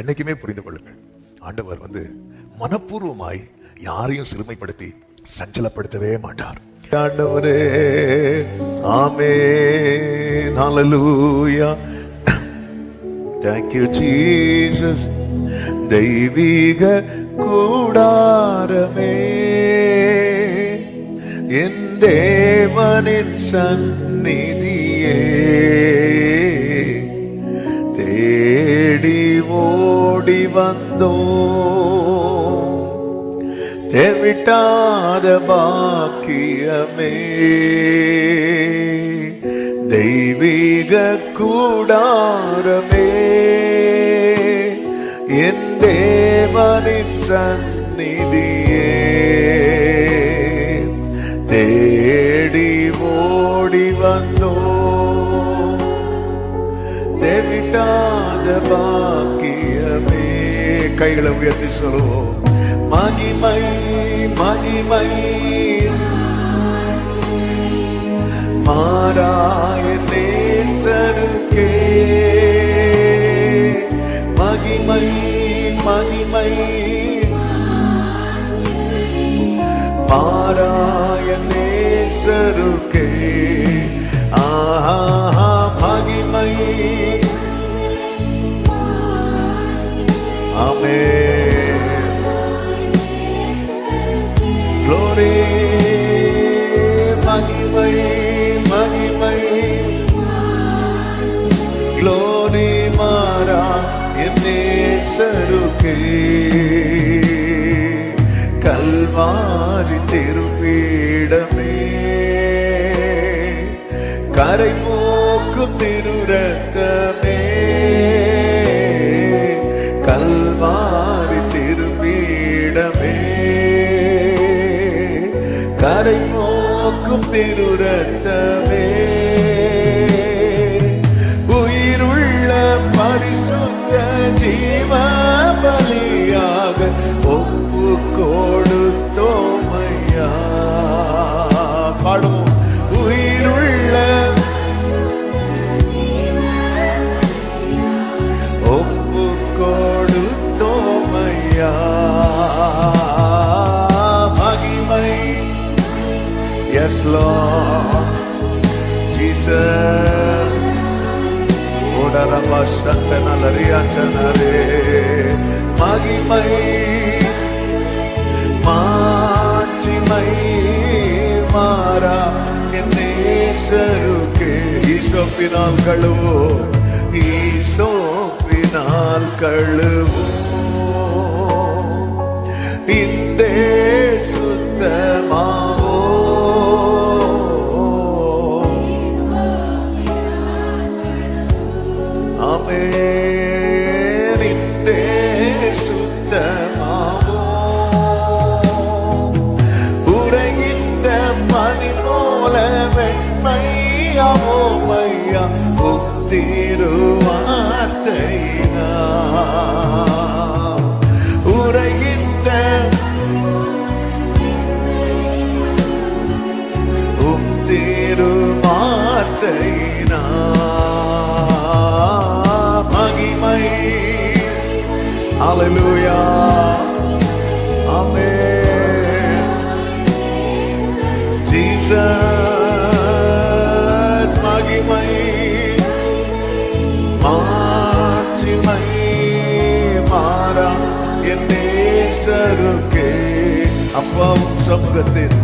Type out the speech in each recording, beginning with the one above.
என்னைக்குமே புரிந்து கொள்ளுங்கள், ஆண்டவர் மனப்பூர்வமாய் யாரையும் சிறுமைப்படுத்தி சஞ்சலப்படுத்தவே மாட்டார். ஆண்டவரே, ஆமென், ஹல்லேலூயா, thank you Jesus. தெய்வீக கூடாரமே, என் தேவனின் சந்நிதியே, தேடி ஓடி வந்தோ தேவிட்டாத பாக்கியமே, தெய்வீக கூடாரமே, என் தேவனின் சந்நிதியே, தேடி ஓடி வந்தோ தேவிட்டாத பாக்கியமே. கைகளை உயர்த்தி சொல்லுவோம். மகிமை மகிமை மாறாய நேசருக்கே, மகிமை மகிமை மாறாய நேசருக்கே, ஆஹா மகிமை, ஆமென், glory, மகிமை மகிமை, glory மாறா என் நேசருக்கே, கல்வாரி திருப்பீடமே, கரை போக்கும் திருரத்தமே, கல்வாரி திருப்பீடமே, கரை போக்கும் திருரத்தமே, உயிருள்ள பரிசுத்த ஜீவ பலியாக ஒப்பு கொடுத்தோமையா. பாடுவோம். உயிருள்ள ஒப்பு கொடுத்தோமையா, மகிமை, yes Lord Jesus, ஓடரமா சத்தனலரியாச்சனரே, மகிமை மாட்சிமை மாறா என் நேசருக்கே, ஈசோப்பினால் கழுவோ, ஈசோப்பினால் கழுவோ, இந்தே சுத்தமாவோ, ஆமென், இந்தே சுத்தமாவோ, உறைகின்ற பனி போல வெண்மையாவோ மையா, திருவார்த்தையினா உறைகின்ற திருவார்த்தையினா, மகிமை, ஹல்லேலூயா, ஆமென், ஜீசஸ், மகிமை மாட்சிமை மாறா என் நேசருக்கே, அப்பாவும் சமூகத்தின்,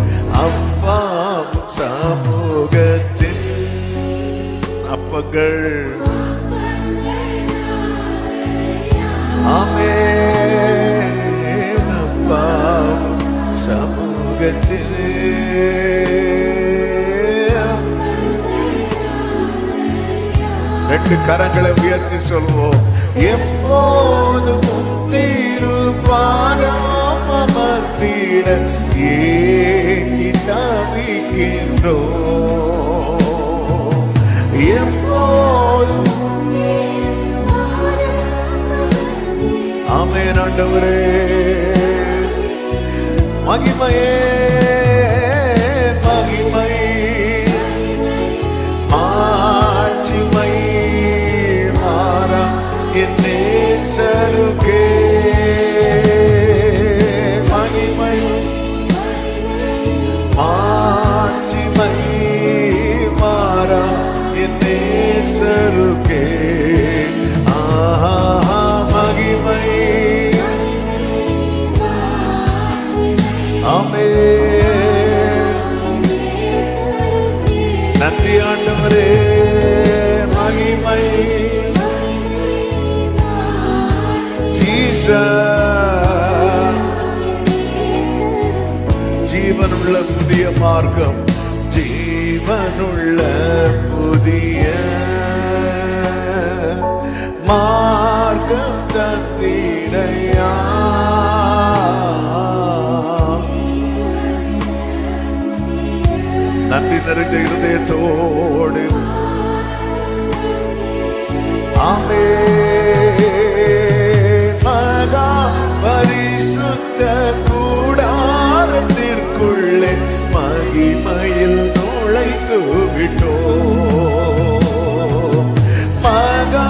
அப்பாவும் சமூகத்தின் அப்பங்கள், ஆமென், அப்பாவும் சமூகத்தின், ரெண்டு கரங்களை உயர்த்தி சொல்வோம். எப்போதும் திருப்பாதம் அமர்ந்திட ஏங்கி தவிக்கின்றோம், எப்போதும், ஆமென், ஆண்டவரே, மகிமையே மகிமை மாட்சிமை மாறா என் நேசரு ஜீவனுள்ள புதிய மார்க்கம், ஜீவனுள்ள புதிய மார்க்கம் தந்திரையா. நன்றி நிறைந்த இருதயத்தோடு ஆமென். மகா பரிசுத்த கூடாரத்திற்குள்ளே மகிமையில் நுழைந்து விட்டோம். மகா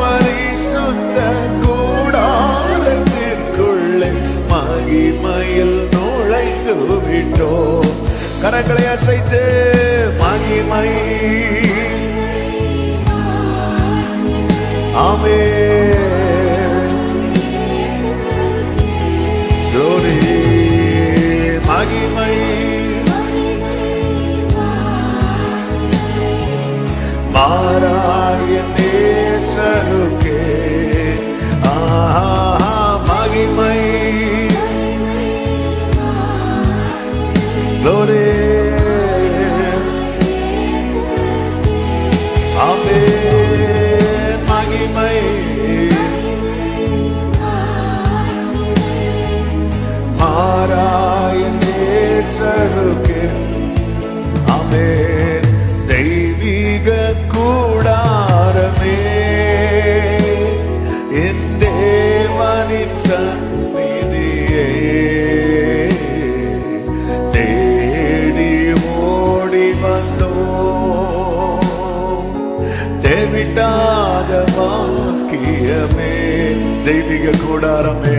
பரிசுத்த கூடாரத்திற்குள்ளே மகிமையில் நுழைந்து விட்டோம். கரங்களை அசைத்து மகிமை ஆமென். glory மகிமை மாறாய நேசருக்கே மகிமை glory ஆமென். மகிமை மாறாய நேசருக்கே ஆமென். தெய்வீக கூடாரமே என் தேவனின் சந்நிதியே தேடி ஓடி வந்தோம். தேவிட்டாத பாக்கியமே தெய்வீக கூடாரமே,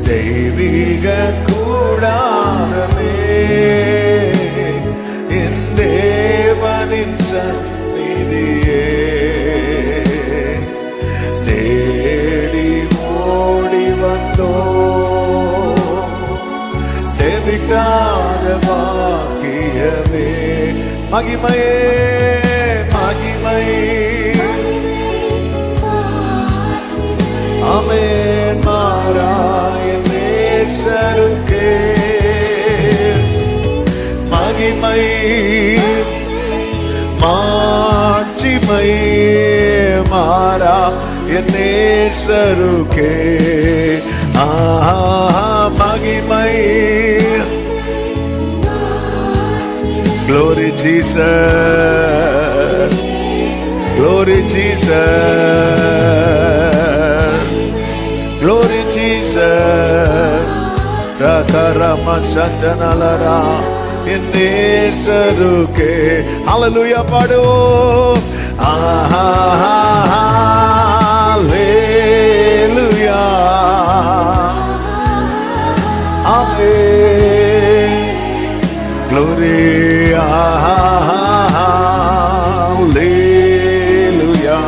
தெய்வீக கூடாரமே என் தேவனின் சந்நிதியே தேடி ஓடி வந்தோம். தேவிட்டாத பாக்கியமே மகிமையே மகிமை ஆமென். மாறாய நேசருக்கே மகிமை மாட்சிமை மாறா என் நேசருக்கே மகிமை. glory Jesus, glory Jesus, glory Jesus. Rakarama Santanalara என் நேசருக்கே ஹல்லேலூயா பாடுவோம். ஹல்லேலூயா ஆமென். glory ஹல்லேலூயா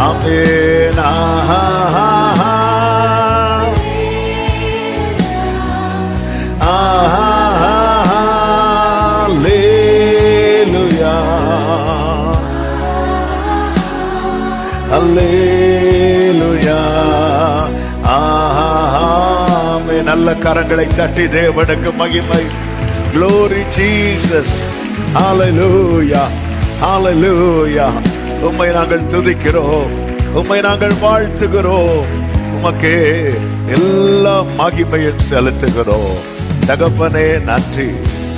ஆமென். அல்லேலூயா ஆமென். நல்ல கரங்களை தட்டி தேவனுக்கு மகிமை. glory Jesus, ஹalleluya ஹalleluya. உம்மை நாங்கள் துதிக்கிறோம், உம்மை நாங்கள் வாழ்த்துகிறோம், உமக்கே எல்லா மகிமையும் செலுத்துகிறோம். தகப்பனே நன்றி,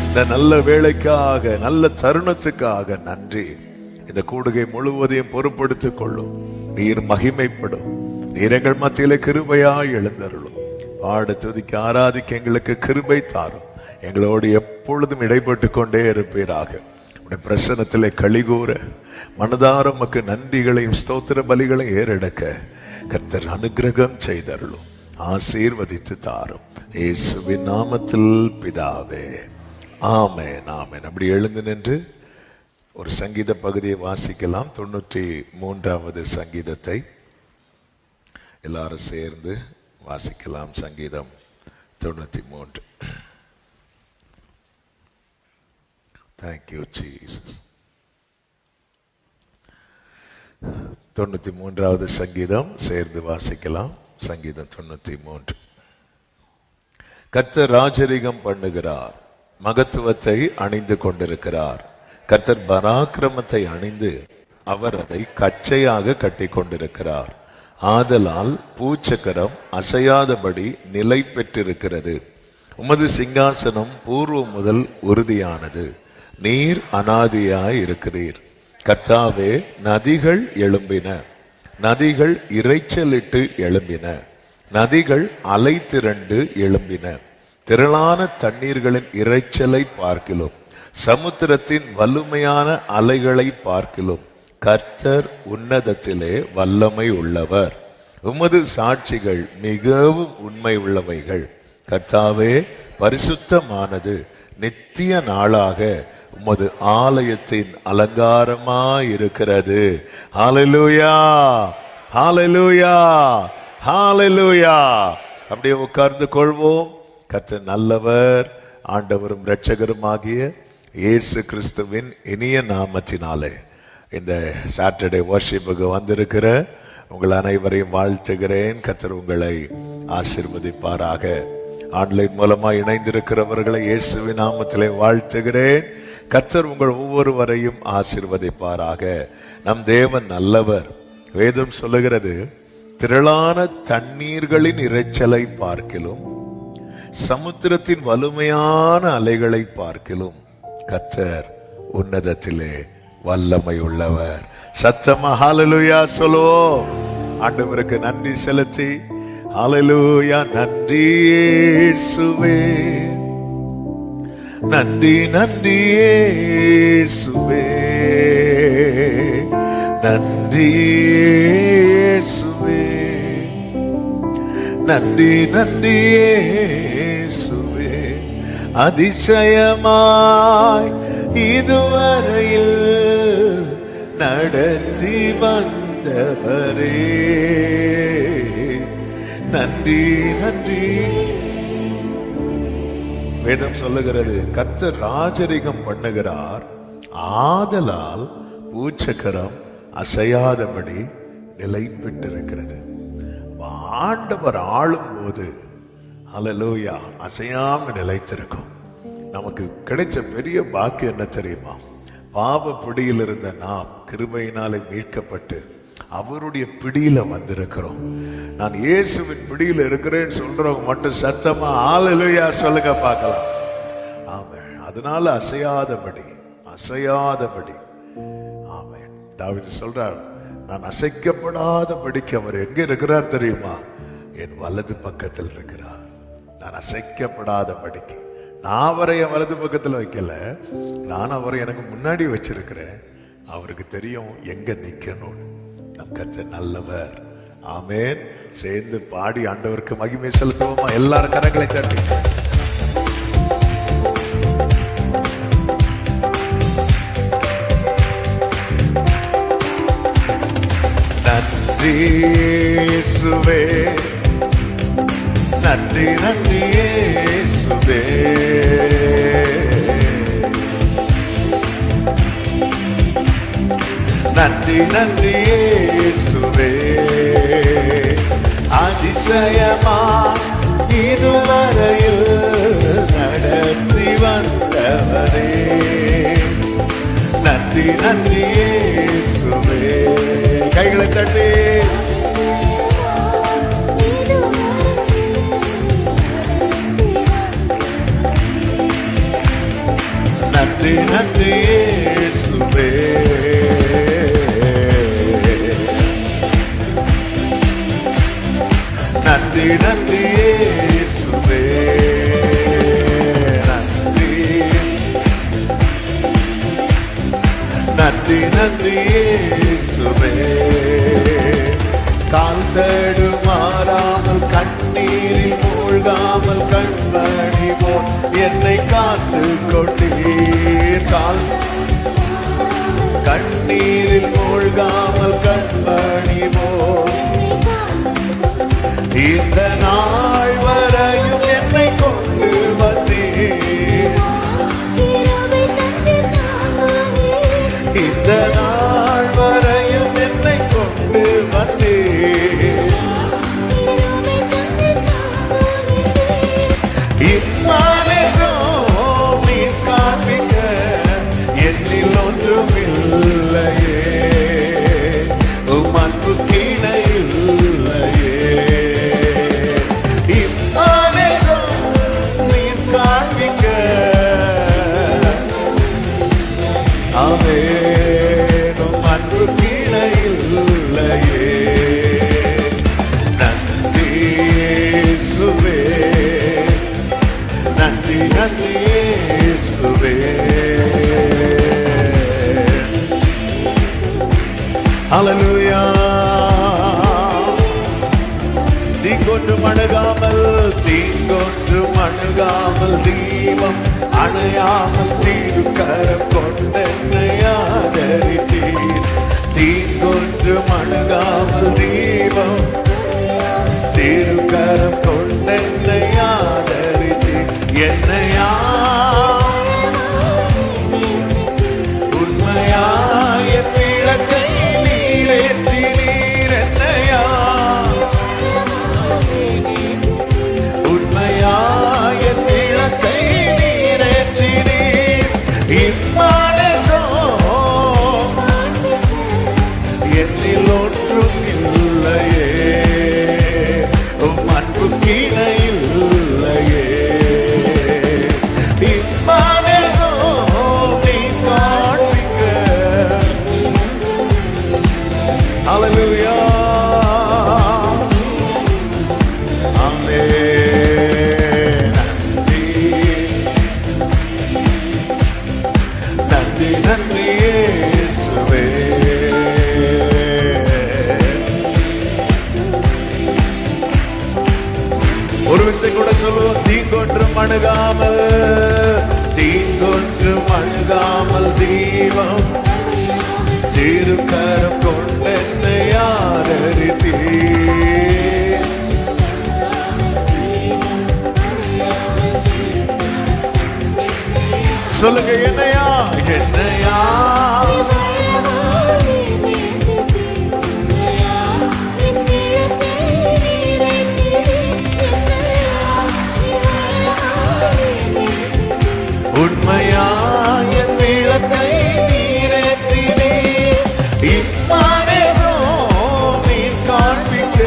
இந்த நல்ல வேளைக்காக நல்ல தருணத்துக்காக நன்றி. இந்த கூடுகை முழுவதையும் பொறுப்படுத்திக் கொள்ளும். நீர் மகிமைப்படும். நீர் எங்கள் மத்தியிலே கிருபையாய் எழுந்தருளும். பாட துதிக்க ஆராதிக்க எங்களுக்கு கிருபை தாரும். எங்களோடு எப்பொழுதும் இடைப்பட்டு கொண்டே இருப்பீராக. உடைய பிரசன்னத்திலே களிகூற மனதார உமக்கு நன்றிகளையும் ஸ்தோத்திர பலிகளையும் ஏறெடுக்க கர்த்தர் அனுக்கிரகம் செய்தருளும். ஆசீர்வதித்து தாரும். இயேசுவின் நாமத்தில் பிதாவே ஆமென் ஆமென். அப்படி எழுந்து நின்று ஒரு சங்கீத பகுதியை வாசிக்கலாம். 93வது சங்கீதத்தை எல்லாரும் சேர்ந்து வாசிக்கலாம். சங்கீதம் 93. Thank you, Jesus. 93வது சங்கீதம் சேர்ந்து வாசிக்கலாம். சங்கீதம் 93. கர்த்தர் ராஜரிகம் பண்ணுகிறார், மகத்துவத்தை அணிந்து கொண்டிருக்கிறார். கர்த்தர் பராக்கிரமத்தை அணிந்து அவர் அதை கச்சையாக கட்டி கொண்டிருக்கிறார். ஆதலால் பூச்சக்கரம் அசையாதபடி நிலை பெற்றிருக்கிறது. உமது சிங்காசனம் பூர்வம் முதல் உறுதியானது. நீர் அநாதியாய் இருக்கிறீர். கர்த்தாவே, நதிகள் எழும்பின, நதிகள் இரைச்சலிட்டு எழும்பின, நதிகள் அலை திரண்டு எழும்பின. திரளான தண்ணீர்களின் இரைச்சலை பார்க்கிலும் சமுத்திரத்தின் வலுமையான அலைகளை பார்க்கிலும் கர்த்தர் உன்னதத்திலே வல்லமை உள்ளவர். உமது சாட்சிகள் மிகவும் உண்மை உள்ளவைகள். கர்த்தாவே, பரிசுத்தமானது நித்திய நாளாக உமது ஆலயத்தின் அலங்காரமாயிருக்கிறது. ஹல்லேலூயா, ஹல்லேலூயா, ஹல்லேலூயா. அப்படியே உட்கார்ந்து கொள்வோம். கர்த்தர் நல்லவர், ஆண்டவரும் இரட்சகரும் ஆகிய இயேசு கிறிஸ்துவின் இனிய நாமத்தினாலே இந்த சாட்டர்டே வர்ஷிப்புக்கு வந்திருக்கிற உங்கள் அனைவரையும் வாழ்த்துகிறேன். கர்த்தர் உங்களை ஆசீர்வதிப்பாராக. ஆன்லைன் மூலமா இணைந்திருக்கிறவர்களை இயேசுவின் நாமத்திலே வாழ்த்துகிறேன். கர்த்தர் உங்கள் ஒவ்வொருவரையும் ஆசீர்வதிப்பாராக. நம் தேவன் நல்லவர். வேதம் சொல்லுகிறது, திரளான தண்ணீர்களின் இரைச்சலை பார்க்கிலும் சமுத்திரத்தின் வலுமையான அலைகளை பார்க்கிலும் கர்த்தர் உன்னதத்திலே வல்லமை உள்ளவர். சத்தமா ஹல்லேலூயா சொல்லுவோம். ஆண்டவருக்கு நன்றி செலுத்தி ஹல்லேலூயா. நன்றி இயேசுவே, நன்றி நன்றி இயேசுவே, நன்றி இயேசுவே, நன்றி நன்றி இயேசுவே. அதிசயமாய் இதுவரையில் நடத்தி வந்தவரே, நன்றி நன்றி. வேதம் சொல்லுகிறது, கர்த்தர் ராஜரிகம் பண்ணுகிறார், ஆதலால் பூச்சக்கரம் அசையாதபடி நிலை பெற்றிருக்கிறது. ஆண்டவர் ஆளும் போது ஹல்லேலூயா அசையாம நிலைத்திருக்கும். நமக்கு கிடைச்ச பெரிய பாக்கியம் என்ன தெரியுமா? பாவ பிடியில் இருந்த நாம் கிருபையினாலே மீட்கப்பட்டு அவருடைய பிடியில வந்திருக்கிறோம். நான் இயேசுவின் பிடியில இருக்கிறேன்னு சொல்றவங்க மட்டும் சத்தமா ஹல்லேலூயா சொல்லுங்க பார்க்கலாம். ஆமென். அதனால அசையாதபடி, அசையாதபடி. ஆமென். தாவீது சொல்றார், நான் அசைக்கப்படாதபடிக்கு அவர் எங்க இருக்கிறார் தெரியுமா? என் வலது பக்கத்தில் இருக்கிறார். நான் அசைக்கப்படாதபடிக்கு. நான் அவரை என் வலது பக்கத்தில் வைக்கல, நான் அவரை எனக்கு முன்னாடி வச்சிருக்கிறேன். அவருக்கு தெரியும் எங்க நிக்கணும். நம் கர்த்தர் நல்லவர். ஆமென். சேர்ந்து பாடி ஆண்டவருக்கு மகிமை செலுத்துவோமா? எல்லாரும் கரங்களை தட்டி நன்றி இயேசுவே, நன்றி நன்றி இயேசுவே, நன்றி நன்றி இயேசுவே. அதிசயமா இதுவரையில் நடத்தி வந்தவரே, நன்றி நன்றி இயேசுவே. கைகளை தட்டி நன்றி நன்றி இயேசுவே, நன்றி நன்றி இயேசுவே, நன்றி நன்றி நன்றி இயேசுவே. கால் தடுமாறாமல் கண்ணீரில் மூழ்காமல் கண்மணி போல் என்னை காத்து கொண்டீர். கால் கண்ணீரில் மூழ்காமல் கண்மணி போல் இந்த நாள் வரையும் என்னை கொண்டு வந்தீர். இந்த நாள் வரையும் என்னை கொண்டு ஹல்லேலூயா. தீங்கொன்றும் அணுகாமல், தீங்கொன்றும் அணுகாமல், தீபம் அணையாமல் திருக்கரம் கொண்டென்னை ஆதரித்தீர். தீங்கொன்றும் அணுகாமல், தீபம் திருக்கரம் கொண்டென்னை ஆதரித்தீர். என்னையா உண்மையா என் விளக்கை நீரேற்றினீர். என்னையா உண்மையா என் விளக்கை நீரேற்றினீர். இம்மானசோ என்னில் ஒன்றும் இல்லையே, உம் அன்பு கீழே இல்லையே. இம்மானசோ நீ காண்பிக்க. ஹல்லேலூயா. ஆமென். நன்றி நன்றி இயேசுவே. ஒரு விஷயம் கூட சொல்லுவோம். தீங்கொன்றும் அணுகாமல், தீங்கொன்றும் அணுகாமல், தீபம் திருக்கரம் கொண்டென்னை ஆதரித்தீர். சொல்லுங்க. என்னையா என்னையா உண்மையா என் விளக்கை நீரேற்றினீர். இம்மானேசோ நீர் காண்பிக்க.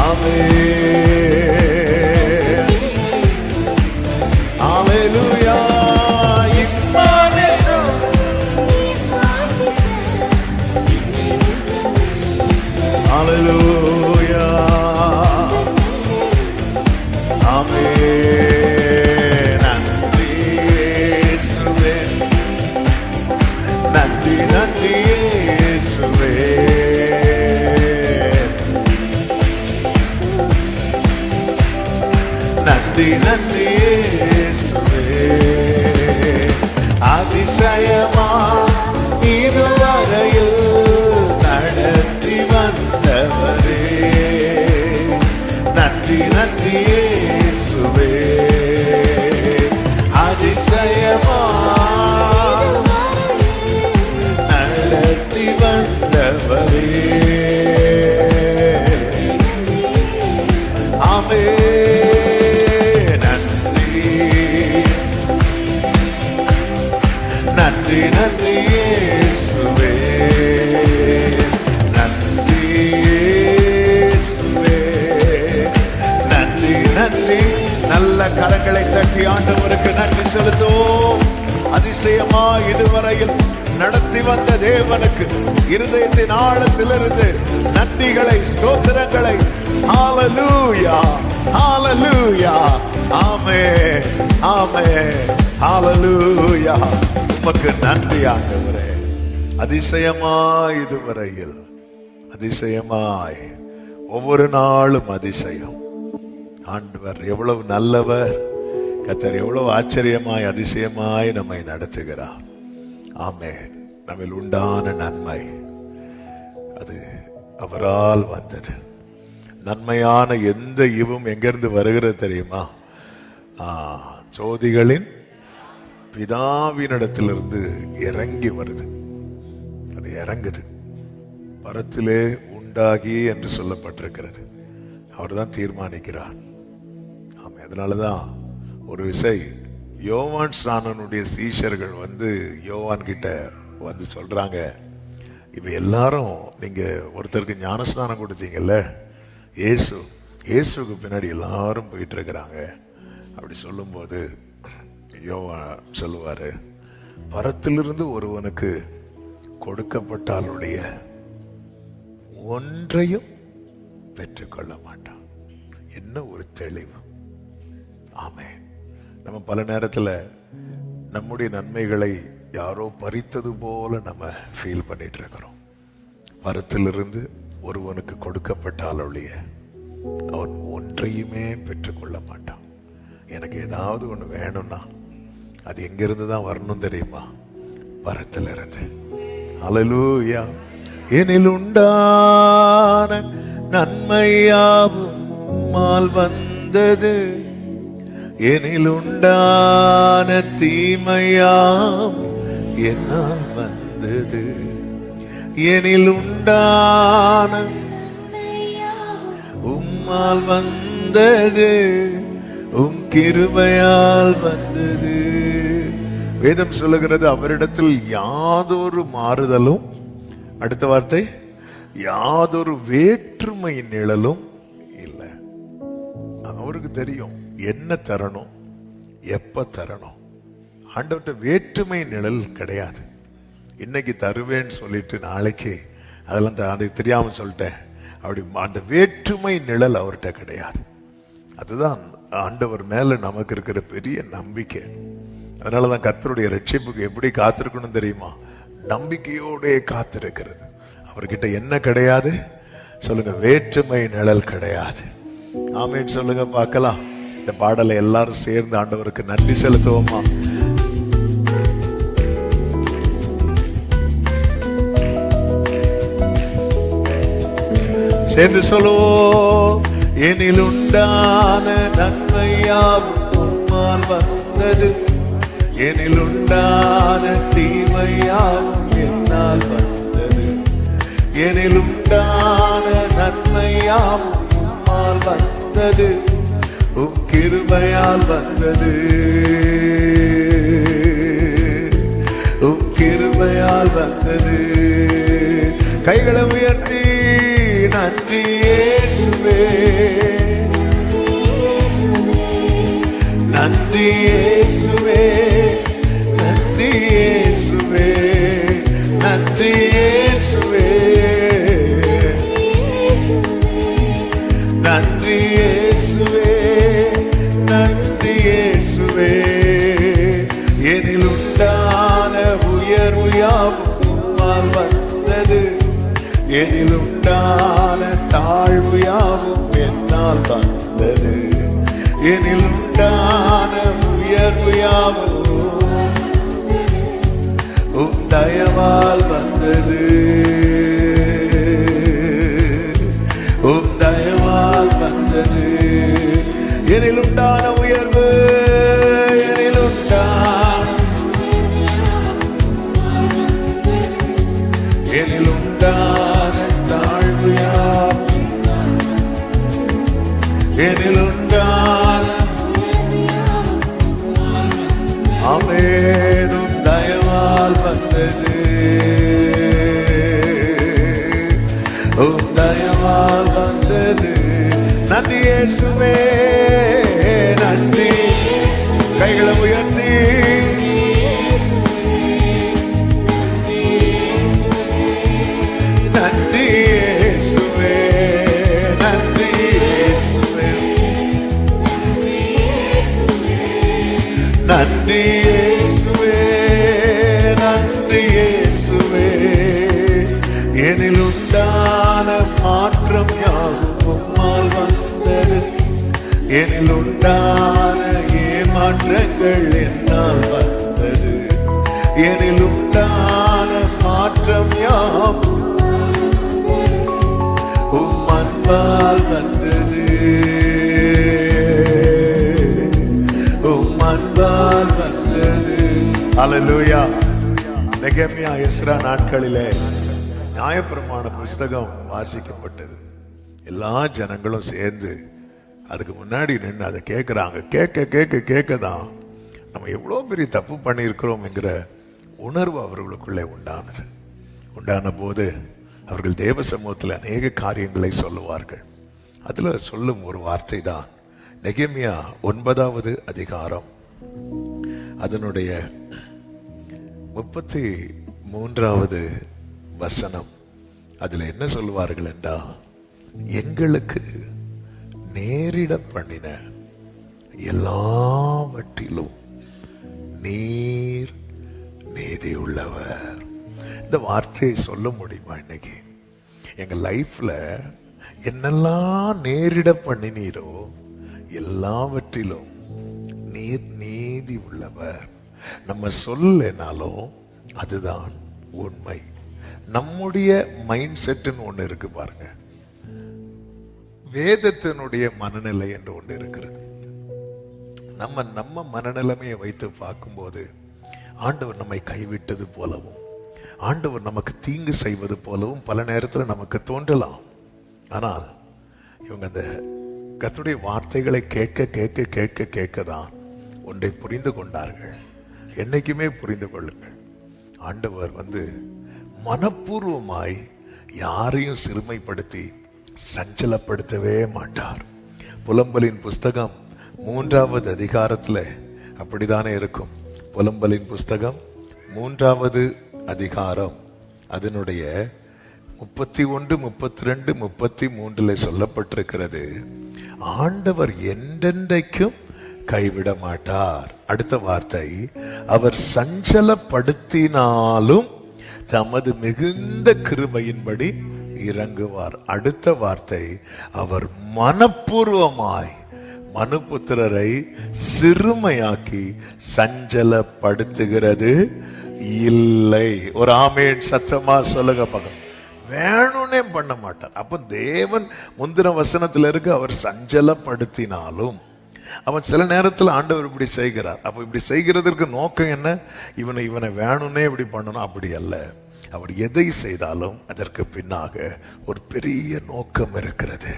ஆமென். ஹல்லேலூயா. இம்மானேசோ. ஹல்லேலூயா. ஆமென். நன்றி இயேசுவே. நன்றி நன்றி இயேசுவே. நன்றி நன்றி இயேசுவே. அதிசயமா இதுவரையில் நடத்தி வந்தவரே. நன்றி நன்றி இயேசுவே. அதிசயமா நடத்தி வந்தவரே. ஆமென். நன்றி நன்றி நன்றி இயேசுவே. நன்றி இயேசுவே. நன்றி நன்றி. நல்ல கரங்களை தட்டி ஆண்டவருக்கு நன்றி செலுத்துவோம். அதிசயமா இதுவரையில் நடத்தி வந்த தேவனுக்கு இருதயத்தின் ஆழத்திலிருந்து நன்றிகளை, ஸ்தோத்திரங்களை. ஹல்லேலூயா. ஹல்லேலூயா. ஆமென். ஆமென். ஹல்லேலூயா. உமக்கு நன்றி ஆண்டவரே. அதிசயமாய் இதுவரையில், அதிசயமாய் ஒவ்வொரு நாளும் அதிசயம். ஆண்டவர் எவ்வளவு நல்லவர். கர்த்தர் எவ்வளவு ஆச்சரியமாய் அதிசயமாய் நம்மை நடத்துகிறார். ஆமென். நம்மில் உண்டான நன்மை அது அவரால் வந்தது. நன்மையான எந்த ஈவும் எங்கிருந்து வருகிறது தெரியுமா? ஜோதிகளின் பிதாவினிடத்திலிருந்து இறங்கி வருது. அது இறங்குது. பரத்திலே உண்டாகி என்று சொல்லப்பட்டிருக்கிறது. அவர் தான் தீர்மானிக்கிறார். ஆமாம். அதனாலதான் ஒரு விசை யோவான் ஸ்நானனுடைய சீஷர்கள் வந்து யோவான் கிட்ட வந்து சொல்றாங்க, இப்ப எல்லாரும் நீங்க ஒருத்தருக்கு ஞானஸ்நானம் கொடுத்தீங்கல்ல, இயேசுக்கு பின்னாடி எல்லாரும் போயிட்டு இருக்கிறாங்க. அப்படி சொல்லும்போது யோவான் சொல்லுவாரு, பரத்திலிருந்து ஒருவனுக்கு கொடுக்கப்பட்டாலுடைய ஒன்றையும் பெற்றுக்கொள்ள மாட்டான். என்ன ஒரு தெளிவு. ஆமென். நம்ம பல நேரத்தில் நம்முடைய நன்மைகளை யாரோ பறித்தது போல நம்ம ஃபீல் பண்ணிட்டு இருக்கிறோம். மரத்திலிருந்து ஒருவனுக்கு கொடுக்கப்பட்டால் ஒழிய அவன் ஒன்றையுமே பெற்றுக்கொள்ள மாட்டான். எனக்கு ஏதாவது ஒன்று வேணும்னா அது எங்கிருந்து தான் வரணும் தெரியுமா? மரத்திலிருந்து. ஹல்லேலூயா. எனில் உண்டான நன்மையாவும் உம்மால் வந்தது, எனில் உண்டான தீமையாவும் என்னால் வந்தது. எனில் உண்டான உம்மால் வந்தது, உம் கிருபையால் வந்தது. வேதம் சொல்லுகிறது, அவரிடத்தில் யாதொரு மாறுதலும், அடுத்த வார்த்தை, யாதொரு வேற்றுமையின் நிழலும் இல்லை. அவருக்கு தெரியும் என்ன தரணும், எப்ப தரணும். ஆண்டவர்கிட்ட வேற்றுமை நிழல் கிடையாது. இன்னைக்கு தருவேன்னு சொல்லிட்டு நாளைக்கு அதெல்லாம் அது தெரியாம சொல்லிட்டேன் அப்படி, அந்த வேற்றுமை நிழல் அவர்கிட்ட கிடையாது. அதுதான் ஆண்டவர் மேல நமக்கு இருக்கிற பெரிய நம்பிக்கை. அதனாலதான் கர்த்தருடைய ரட்சிப்புக்கு எப்படி காத்திருக்கணும் தெரியுமா? நம்பிக்கையோட காத்திருக்கிறது. அவர்கிட்ட என்ன கிடையாது சொல்லுங்க? வேற்றுமை நிழல் கிடையாது. ஆமென் சொல்லுங்க பார்க்கலாம். இந்த பாடலை எல்லாரும் சேர்ந்து ஆண்டவருக்கு நன்றி செலுத்துவோமா? சேர்ந்து சொல்லுவோம். எனில் உண்டான நன்மையாவும் உம்மால் வந்தது, எனில் உண்டான தீமையாவும் என்னால் வந்தது. எனில் உண்டான நன்மையாவும் உம்மால் வந்தது, உம் கிருபையால் வந்தது, உம் கிருபையால் வந்தது. கைகளை உயர்த்தி நன்றி இயேசுவே, நன்றி இயேசுவே, நன்றி இயேசுவே, நன்றி இயேசுவே, நன்றி இயேசுவே, நன்றி இயேசுவே. எனில் உண்டான உயர்வு யாவும் உம்மால் வந்தது, எனில் உண்டான தாழ்வு யாவும் என்னால் வந்தது. எனில் உண்டான உயர்வு யாவும் உம் தயவால் வந்தது, உம் தயவால் வந்தது. எனில் உண்டான உயர்வு, எனில் உண்டான, எனில் உண்டான தாழ்வு யாவும், எனில் உண்டான, ஆமென், உம் தயவால் வந்தது, உம் தயவால் வந்தது. நன்றி இயேசுவே, நன்றி. கைகளை உயர்த்தி நன்றி இயேசுவே, நன்றி இயேசுவே, நன்றி இயேசுவே, நன்றி இயேசுவே. எனில் உண்டான மாற்றம் யாவும் உம்மால் வந்தது, எனில் உண்டான ஏமாற்றங்கள் என்னால் வந்தது. எனில் உண்டான மாற்றம் யாவும் உம் அன்பால் வந்தது, உம் அன்பால் வந்தது. அல்லேலூயா. நெகேமியா எஸ்ரா நாட்களிலே நியாயப்பிரமாண புஸ்தகம் வாசிக்கப்பட்டது. எல்லா ஜனங்களும் சேர்ந்து அதுக்கு முன்னாடி நின்று அதை கேட்குறாங்க. கேட்க கேட்க கேட்கதான் நம்ம எவ்வளோ பெரிய தப்பு பண்ணியிருக்கிறோம் என்கிற உணர்வு அவர்களுக்குள்ளே உண்டானது. உண்டான போது அவர்கள் தேவ சமூகத்தில் அநேக காரியங்களை சொல்லுவார்கள். அதில் சொல்லும் ஒரு வார்த்தை தான் நெகேமியா 9வது அதிகாரம் அதனுடைய 33வது வசனம். அதில் என்ன சொல்லுவார்கள் என்றால், எங்களுக்கு நேரிட பண்ணின எல்லாவற்றிலும் நீர் நீதி உள்ளவர். இந்த வார்த்தையை சொல்ல முடியுமா? இன்னைக்கு எங்க லைஃப்ல என்னெல்லாம் நேரிட பண்ணினீரோ எல்லாவற்றிலும் நீர் நீதி உள்ளவர். நம்ம சொல்லனாலும் அதுதான் உண்மை. நம்முடைய மைண்ட் செட்னு ஒண்ணு இருக்கு பாருங்க. வேதத்தினுடைய மனநிலை என்று ஒன்று இருக்கிறது. நம்ம மனநிலைமையை வைத்து பார்க்கும்போது ஆண்டவர் நம்மை கைவிட்டது போலவும் ஆண்டவர் நமக்கு தீங்கு செய்வது போலவும் பல நேரத்தில் நமக்கு தோன்றலாம். ஆனால் இவங்க அந்த கர்த்தருடைய வார்த்தைகளை கேட்க கேட்க கேட்க கேட்கதான் ஒன்றை புரிந்து கொண்டார்கள். என்னைக்குமே புரிந்து கொள்ளுங்கள், ஆண்டவர் மனப்பூர்வமாய் யாரையும் சிறுமைப்படுத்தி சஞ்சலப்படுத்தவே மாட்டார். புலம்பலின் புஸ்தகம் 3வது அதிகாரத்தில் அப்படித்தானே இருக்கும். புலம்பலின் புஸ்தகம் 3வது அதிகாரம் அதனுடைய 31, 32, 33 சொல்லப்பட்டிருக்கிறது. ஆண்டவர் என்றென்றைக்கும் கைவிட மாட்டார். அடுத்த வார்த்தை, அவர் சஞ்சலப்படுத்தினாலும் தமது மிகுந்த கிருபையின்படி இறங்குவார். அடுத்த வார்த்தை, அவர் மனப்பூர்வமாய் மனுபுத்திரரை சிறுமையாக்கி சஞ்சலப்படுத்துகிறது இல்லை. ஒரு ஆமேன் சத்தமா சொல்லுங்க பக்கம். வேணும்னே பண்ண மாட்டார். அப்ப தேவன் முந்தின வசனத்துல இருக்கு, அவர் சஞ்சலப்படுத்தினாலும். அவன் சில நேரத்தில் ஆண்டவர் இப்படி செய்கிறார். அப்ப இப்படி செய்கிறதற்கு நோக்கம் என்ன? இவனை வேணும்னே இப்படி பண்ணணும், அப்படி அல்ல. அவர் எதை செய்தாலும் அதற்கு பின்னாக ஒரு பெரிய நோக்கம் இருக்கிறது,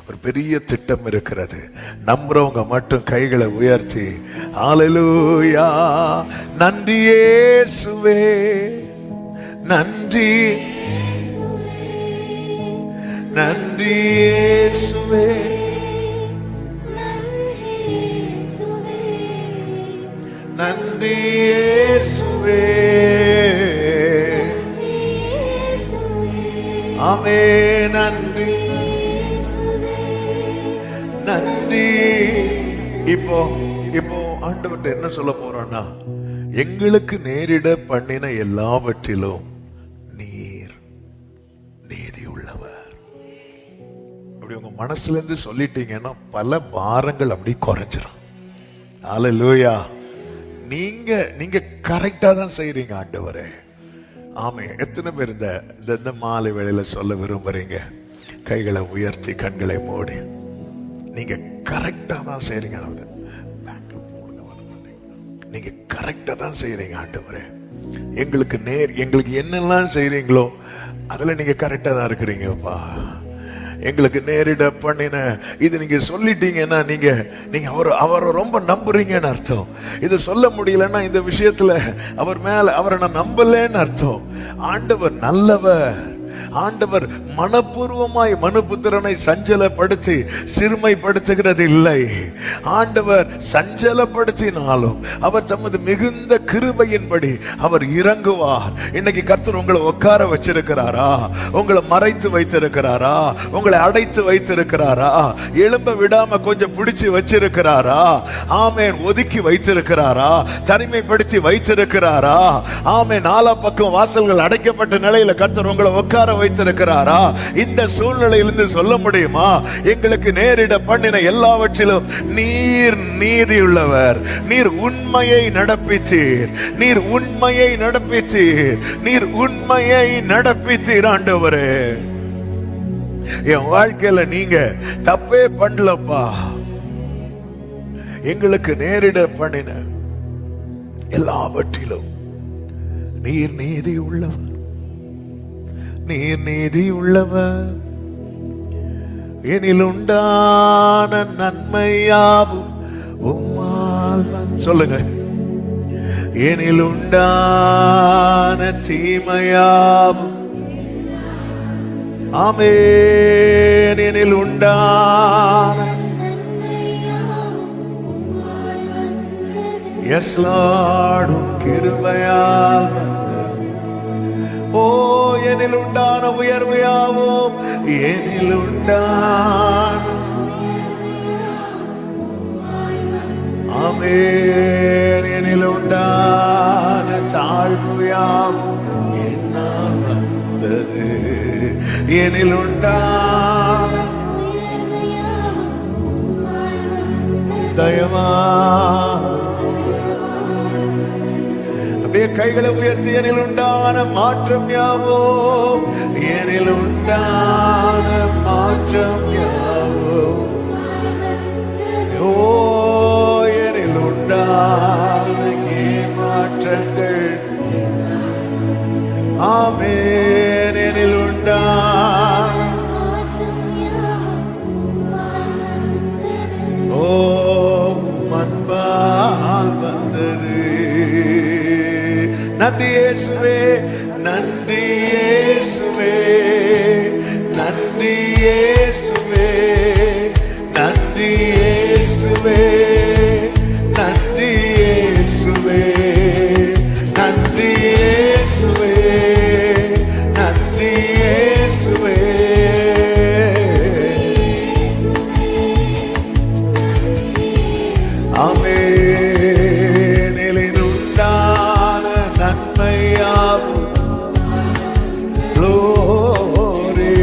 ஒரு பெரிய திட்டம் இருக்கிறது. நம்புறவங்க மட்டும் கைகளை உயர்த்தி ஹல்லேலூயா, நன்றி இயேசுவே, நன்றி நன்றி இயேசுவே, நன்றி இயேசுவே, ஆமென், நன்றி நன்றி. இப்போ ஆண்டவர்கிட்ட என்ன சொல்ல போறோம்னா, எங்களுக்கு நேரிட பண்ணின எல்லாவற்றிலும் நீர் நீதி உள்ளவர். அப்படி உங்க மனசுல இருந்து சொல்லிட்டீங்கன்னா பல பாரங்கள் அப்படி குறைஞ்சிரும். ஹல்லேலூயா. நீங்க கரெக்டா தான் செய்றீங்க ஆண்டவரே. ஆமே. எத்தனை பேர் இந்த மாலை வேளையில சொல்ல விரும்புறீங்க? கைகளை உயர்த்தி கண்களை மூடி நீங்க கரெக்டா தான் செய்றீங்க. நீங்க கரெக்டா தான் செய்றீங்க ஆண்டவரே. எங்களுக்கு என்னெல்லாம் செய்றீங்களோ அதுல நீங்க கரெக்டா தான் இருக்கிறீங்கப்பா. எங்களுக்கு நேரிட பண்ணின இது நீங்க சொல்லிட்டீங்கன்னா நீங்க அவரை ரொம்ப நம்புறீங்கன்னு அர்த்தம். இது சொல்ல முடியலன்னா இந்த விஷயத்துல அவரை நான் நம்பலன்னு அர்த்தம். ஆண்டவர் நல்லவர். ஆண்டவர் மனப்பூர்வமாய் மனுபுத்திரனை சஞ்சலப்படுத்தி சிறுமைப்படுத்துகிறது இல்லை. ஆண்டவர் சஞ்சலப்படுத்தினாலும் அவர் தமது மிகுந்த கிருபையின்படி அவர் இறங்குவார். இன்னைக்கு கர்த்தர் உங்களை உட்கார வச்சிருக்கிறாரா? உங்களை மறைத்து வைத்திருக்கிறாரா? உங்களை அடைத்து வைத்திருக்கிறாரா? எழும்ப விடாம கொஞ்சம் பிடிச்சு வச்சிருக்கிறாரா? ஆமென். ஒதுக்கி வைத்திருக்கிறாரா? தனிமைப்படுத்தி வைத்திருக்கிறாரா? ஆமென். நாலா பக்கம் வாசல்கள் அடைக்கப்பட்ட நிலையில கர்த்தர் உங்களை உட்கார வைத்திருக்கிறாரா? இந்த சூழ்நிலையிலிருந்து சொல்ல முடியுமா, எங்களுக்கு நேரிட பண்ணின எல்லாவற்றிலும் நீர் நீதியுள்ளவர், நீர் உண்மையை நடப்பித்தீர், நீர் உண்மையை நடப்பித்தீர், நீர் உண்மையை நடப்பித்தீர் ஆண்டவரே. என் வாழ்க்கையில நீங்க தப்பே பண்ணலப்பா. எங்களுக்கு நேரிட பண்ணின எல்லாவற்றிலும் நீர் நீதி உள்ளவர், நீர் நீதி உள்ளவர். எனில் உண்டான நன்மையாவும் உம்மால் சொல்லுங்க. எனில் உண்டான தீமையாவும் ஆமென். எனில் உண்டான எஸ் லார்ட் கிருபையால் ஓ எனில் உண்டான உயர்வையாவும் எனில் உண்டான ஆமென். எனில் உண்டான தாழ்வுயாம் என்னால் வந்தது, எனில் உண்டான தயவா. அப்படியே கைகளை உயர்த்தி, எனில் உண்டான மாற்றம் யாவோ, எனில் உண்டான மாற்றம் யாவோ, ஓ எனில் உண்டான மாற்றங்கள், ஆமென். எனில் உண்டான ஓ அன்பால் வந்தது. நன்றி இயேசுவே, நன்றி இயேசுவே, நன்றி இயேசுவே, நன்றி இயேசுவே, நன்றி இயேசுவே, நன்றி இயேசுவே, நன்றி இயேசுவே. ஆமென். எனிலுண்டான நன்மையாவும் glory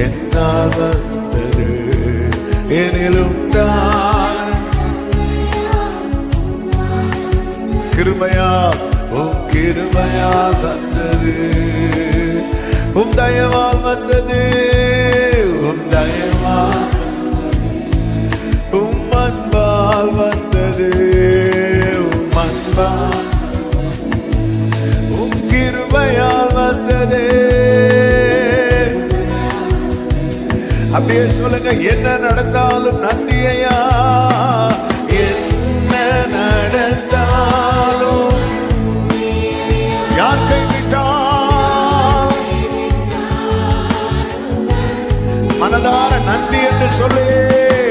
என்னால் வந்தது, எனிலுண்டான கிருபையா, உம் கிருபையால் வந்தது, உம் தயவால் வந்தது, உம் தயவால், உம் அன்பால் வந்தது, உம் அன்பால், உம் கிருபையால் வந்தது. அப்படியே சொல்லுங்க, என்ன நடந்தாலும் நன்றி ஐயா, என்ன நடந்தாலும், யார் கைவிட்டால் மனதார நன்றி என்று சொல்லு.